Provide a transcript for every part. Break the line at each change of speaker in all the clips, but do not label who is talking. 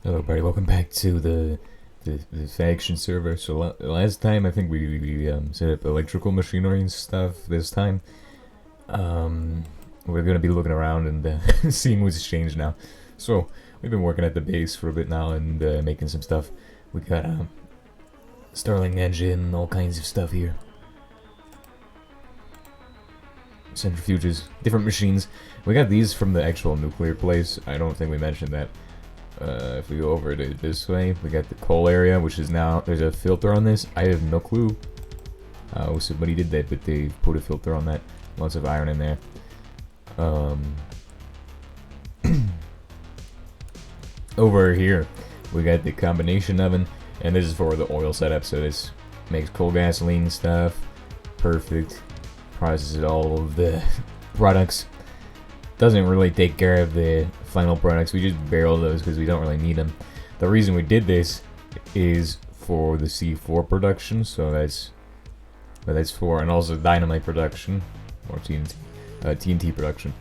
Hello, everybody. Welcome back to the faction server. So last time I think we set up electrical machinery and stuff. This time, we're gonna be looking around and seeing what's changed now. So we've been working at the base for a bit now and making some stuff. We got Starling engine, all kinds of stuff here. Centrifuges, different machines. We got these from the actual nuclear place. I don't think we mentioned that. If we go over to this way, we got the coal area, which is now, there's a filter on this. I have no clue how somebody did that, but they put a filter on that. Lots of iron in there. Over here, we got the combination oven, and this is for the oil setup, so this makes coal gasoline stuff. Perfect. Processes all of the products. Doesn't really take care of the final products. We just barrel those because we don't really need them. The reason we did this is for the C4 production, so that's for, and also dynamite production or TNT production,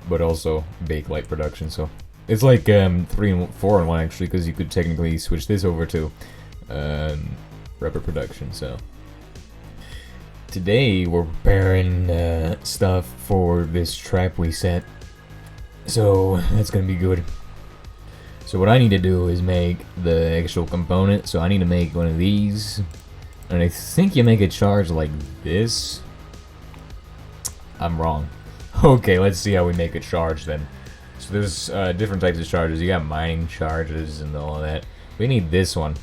but also bakelite production. So it's like 3 and 4 in 1 actually, because you could technically switch this over to rubber production. So today we're preparing stuff for this trap we set. So that's gonna be good. So what I need to do is make the actual component. So I need to make one of these, and I think you make a charge like this. I'm wrong. Okay, let's see how we make a charge then. So there's different types of charges. You got mining charges and all of that. We need this one.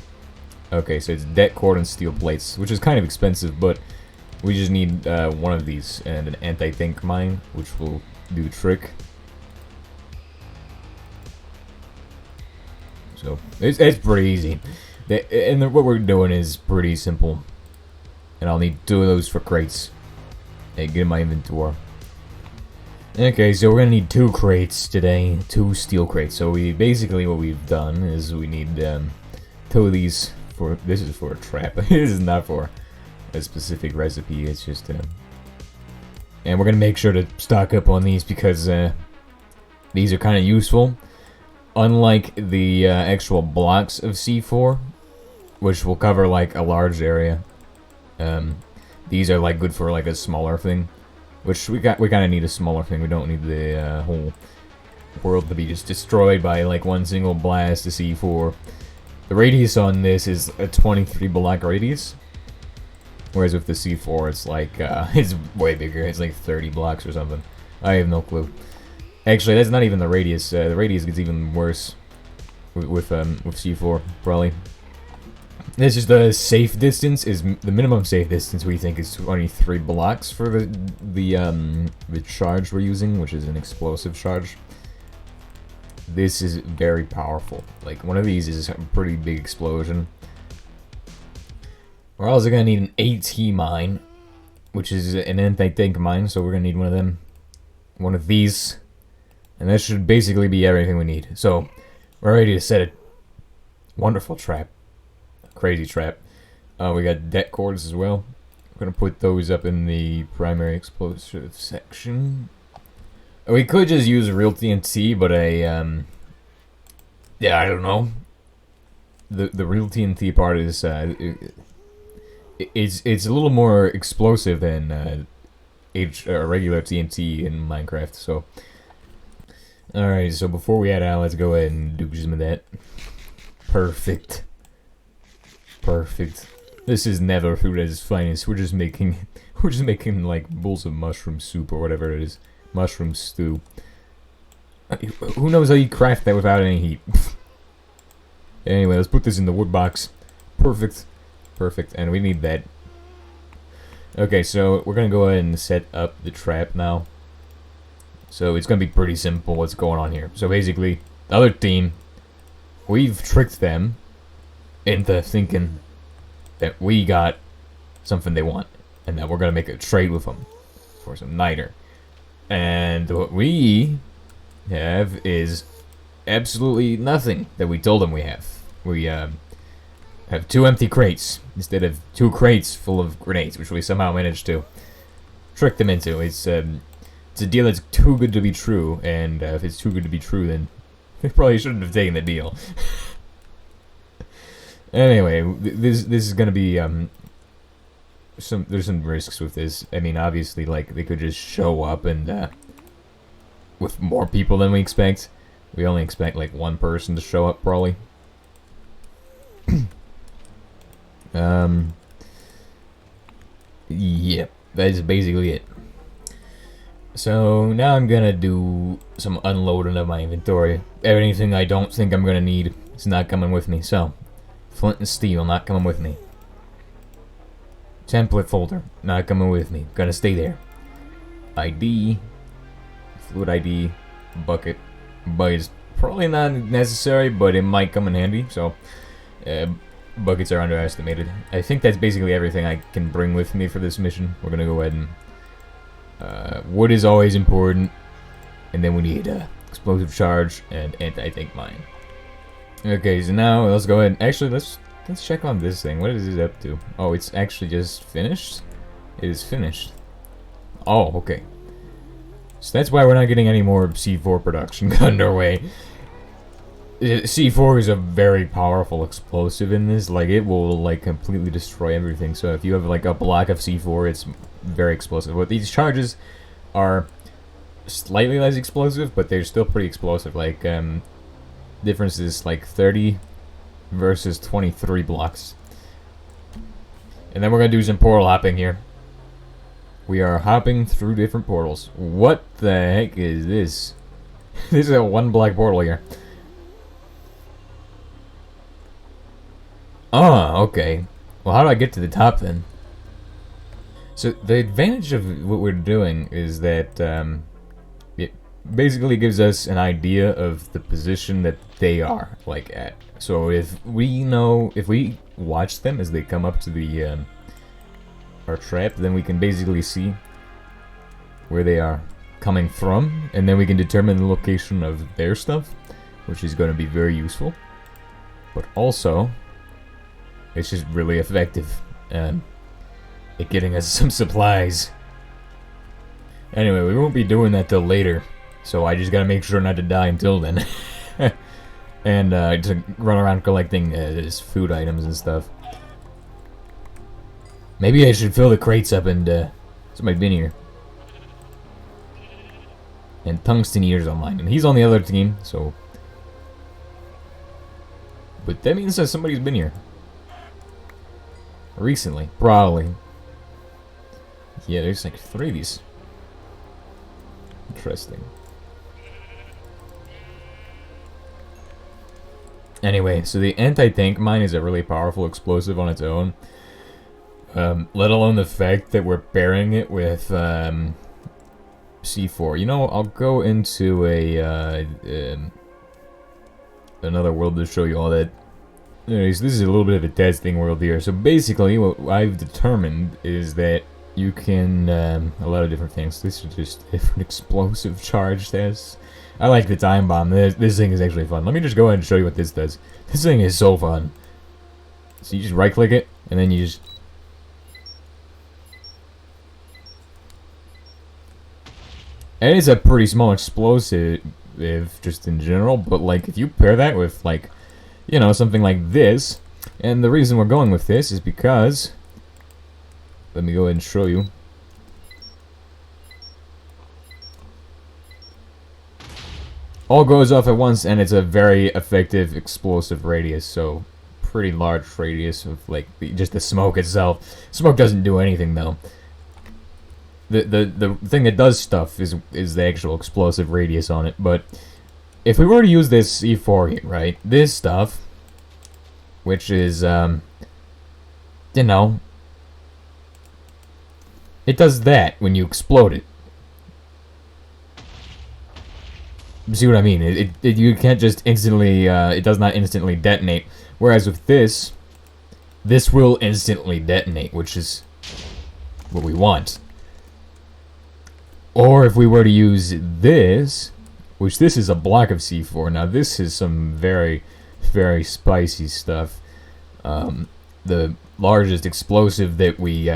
Okay, so it's det cord and steel plates, which is kind of expensive, but we just need one of these and an anti-tank mine, which will do the trick. So it's pretty easy, and what we're doing is pretty simple. And I'll need 2 of those for crates. Hey, get in my inventory. Okay, so we're gonna need 2 crates today, 2 steel crates. So we basically what we've done is we need 2 of these for. This is for a trap. This is not for a specific recipe. It's just and we're gonna make sure to stock up on these because these are kind of useful. Unlike the actual blocks of C4, which will cover like a large area, these are like good for like a smaller thing, which we kind of need a smaller thing. We don't need the whole world to be just destroyed by like one single blast of C4. The radius on this is a 23 block radius, whereas with the C4 it's like it's way bigger. It's like 30 blocks or something. I have no clue. Actually, that's not even the radius. The radius gets even worse with C4, probably. This is the safe distance. Is the minimum safe distance we think is 23 blocks for the charge we're using, which is an explosive charge. This is very powerful. Like one of these is a pretty big explosion. We're also gonna need an AT mine, which is an anti-tank mine. So we're gonna need one of them, one of these. And that should basically be everything we need. So, we're ready to set a wonderful trap. Crazy trap. We got det cords as well. We're going to put those up in the primary explosive section. We could just use real TNT, but yeah, I don't know. The real TNT part is, it's a little more explosive than regular TNT in Minecraft, so. Alright, so before we head out, let's go ahead and do some of that. Perfect. Perfect. This is never food at its finest. We're just making like bowls of mushroom soup or whatever it is. Mushroom stew. Who knows how you craft that without any heat? Anyway, let's put this in the wood box. Perfect. Perfect. And we need that. Okay, so we're gonna go ahead and set up the trap now. So it's going to be pretty simple what's going on here. So basically, the other team, we've tricked them into thinking that we got something they want. And that we're going to make a trade with them for some niter. And what we have is absolutely nothing that we told them we have. We have 2 empty crates instead of 2 crates full of grenades, which we somehow managed to trick them into. It's a deal that's too good to be true, and if it's too good to be true, then they probably shouldn't have taken the deal. Anyway, this is gonna be there's some risks with this. I mean, obviously, like they could just show up and with more people than we expect. We only expect like one person to show up, probably. Yep, that is basically it. So now I'm gonna do some unloading of my inventory. Anything I don't think I'm gonna need is not coming with me. So, flint and steel not coming with me. Template folder not coming with me. Gonna stay there. ID, fluid ID, bucket. But it's probably not necessary, but it might come in handy. So, buckets are underestimated. I think that's basically everything I can bring with me for this mission. We're gonna go ahead and wood is always important, and then we need explosive charge and anti-tank mine. Okay, so now let's go ahead. Actually, let's check on this thing. What is this up to? Oh, it's actually just finished. It is finished. Oh, okay. So that's why we're not getting any more C4 production underway. C4 is a very powerful explosive in this. Like, it will like completely destroy everything. So if you have like a block of C4, it's very explosive. But these charges are slightly less explosive, but they're still pretty explosive. Like, difference is like 30 versus 23 blocks. And then we're gonna do some portal hopping here. We are hopping through different portals. What the heck is this? This is a one block portal here. Oh, okay. Well, how do I get to the top then? So the advantage of what we're doing is that it basically gives us an idea of the position that they are like at. So if we watch them as they come up to the our trap, then we can basically see where they are coming from, and then we can determine the location of their stuff, which is going to be very useful. But also, it's just really effective at getting us some supplies. Anyway, we won't be doing that till later, so I just gotta make sure not to die until then. And to run around collecting food items and stuff. Maybe I should fill the crates up and somebody been here. And Tungsten Ears online, and he's on the other team, so. But that means that somebody's been here. Recently, probably. Yeah, there's like 3 of these. Interesting. Anyway, so the anti-tank mine is a really powerful explosive on its own. Let alone the fact that we're pairing it with C4. You know, I'll go into another world to show you all that. Anyways, this is a little bit of a testing world here. So basically, what I've determined is that you can a lot of different things. This is just different explosive charge tests. I like the time bomb. This thing is actually fun. Let me just go ahead and show you what this does. This thing is so fun. So you just right click it, and then you just. And it's a pretty small explosive, just in general, but like if you pair that with like, you know, something like this, and the reason we're going with this is because, let me go ahead and show you. All goes off at once, and it's a very effective explosive radius, so pretty large radius of like just the smoke itself. Smoke doesn't do anything though. The thing that does stuff is the actual explosive radius on it. But if we were to use this C4 here, right, this stuff, which is you know, it does that when you explode it. See what I mean? You can't just instantly, it does not instantly detonate. Whereas with this will instantly detonate, which is what we want. Or if we were to use this, which this is a block of C4. Now this is some very, very spicy stuff. The largest explosive that we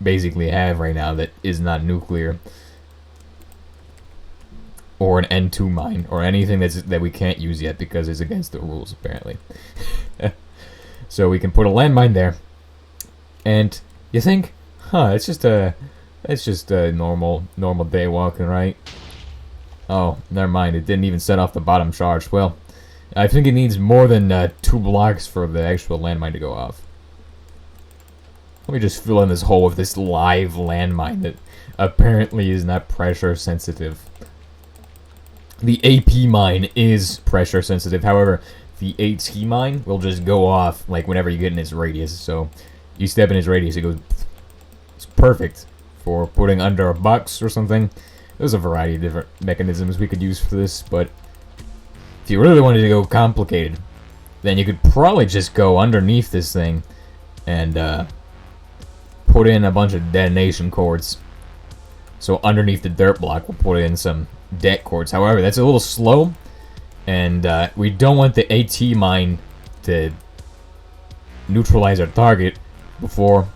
basically have right now that is not nuclear. Or an N2 mine, or anything that we can't use yet because it's against the rules, apparently. So we can put a landmine there. And you think, it's just a normal day walking, right? Oh, never mind. It didn't even set off the bottom charge. Well, I think it needs more than 2 blocks for the actual landmine to go off. Let me just fill in this hole with this live landmine that apparently is not pressure sensitive. The AP mine is pressure sensitive. However, the AT mine will just go off like whenever you get in its radius. So you step in its radius, it goes. It's perfect for putting under a box or something. There's a variety of different mechanisms we could use for this, but if you really wanted to go complicated, then you could probably just go underneath this thing and put in a bunch of detonation cords. So underneath the dirt block, we'll put in some det cords. However, that's a little slow, and we don't want the AT mine to neutralize our target before,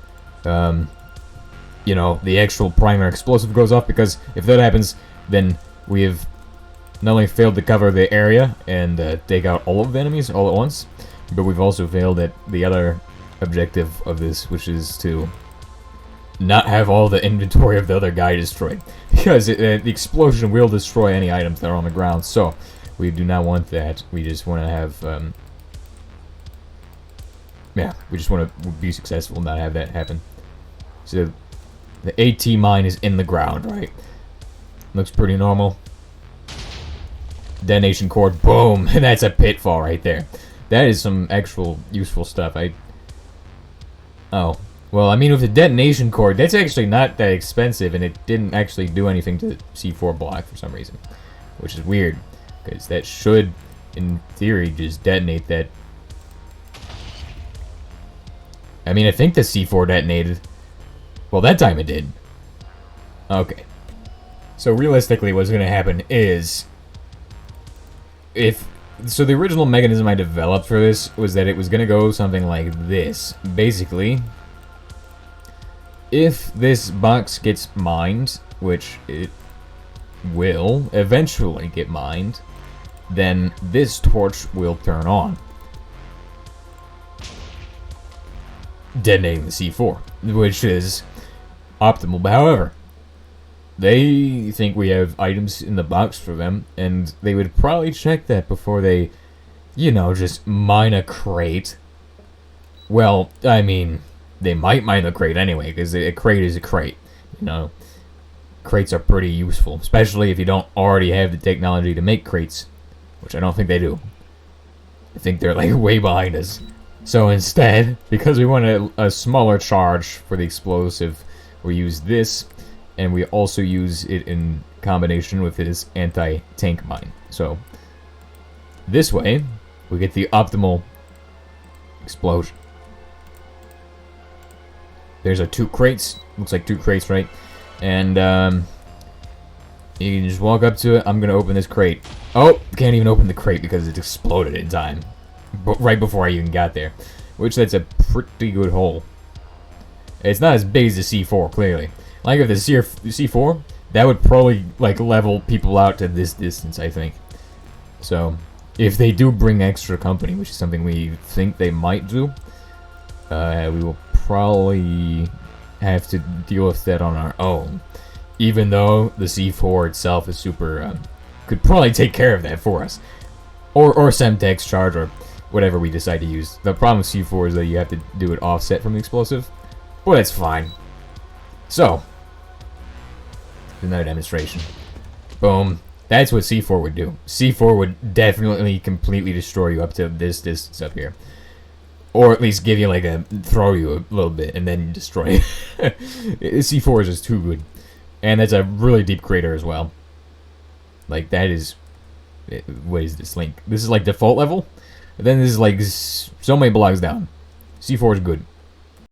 you know, the actual primary explosive goes off, because if that happens, then we have not only failed to cover the area and take out all of the enemies all at once, but we've also failed at the other objective of this, which is to not have all the inventory of the other guy destroyed, because the explosion will destroy any items that are on the ground. So we do not want that. We just want to have yeah, we just want to be successful, not have that happen. So the AT mine is in the ground, right? Looks pretty normal. Detonation cord, boom, and that's a pitfall right there. That is some actual useful stuff. Oh, well, I mean, with the detonation cord, that's actually not that expensive, and it didn't actually do anything to the C4 block for some reason, which is weird, because that should, in theory, just detonate that. I mean, I think the C4 detonated. Well, that time it did. Okay. So realistically, what's going to happen is, so the original mechanism I developed for this was that it was going to go something like this. Basically, if this box gets mined, which it will eventually get mined, then this torch will turn on, detonating the C4, which is optimal. But however, they think we have items in the box for them, and they would probably check that before they, you know, just mine a crate. Well, I mean, they might mine the crate anyway, because a crate is a crate. You know, crates are pretty useful, especially if you don't already have the technology to make crates, which I don't think they do. I think they're like way behind us. So instead, because we want a smaller charge for the explosive, we use this, and we also use it in combination with his anti-tank mine. So this way, we get the optimal explosion. There's our 2 crates. Looks like 2 crates, right? And you can just walk up to it. I'm gonna open this crate. Oh, can't even open the crate because it exploded in time, right before I even got there. Which, that's a pretty good hole. It's not as big as the C4, clearly. Like if the C4, that would probably like level people out to this distance, I think. So if they do bring extra company, which is something we think they might do, we will probably have to deal with that on our own. Even though the C4 itself is super, could probably take care of that for us, or Semtex charge, or whatever we decide to use. The problem with C4 is that you have to do it offset from the explosive, but that's fine. So, another demonstration. Boom. That's what C4 would do. C4 would definitely completely destroy you up to this distance up here. Or at least give you like throw you a little bit and then destroy you. C4 is just too good. And that's a really deep crater as well. Like that is, what is this link? This is like default level. And then this is like so many blocks down. C4 is good.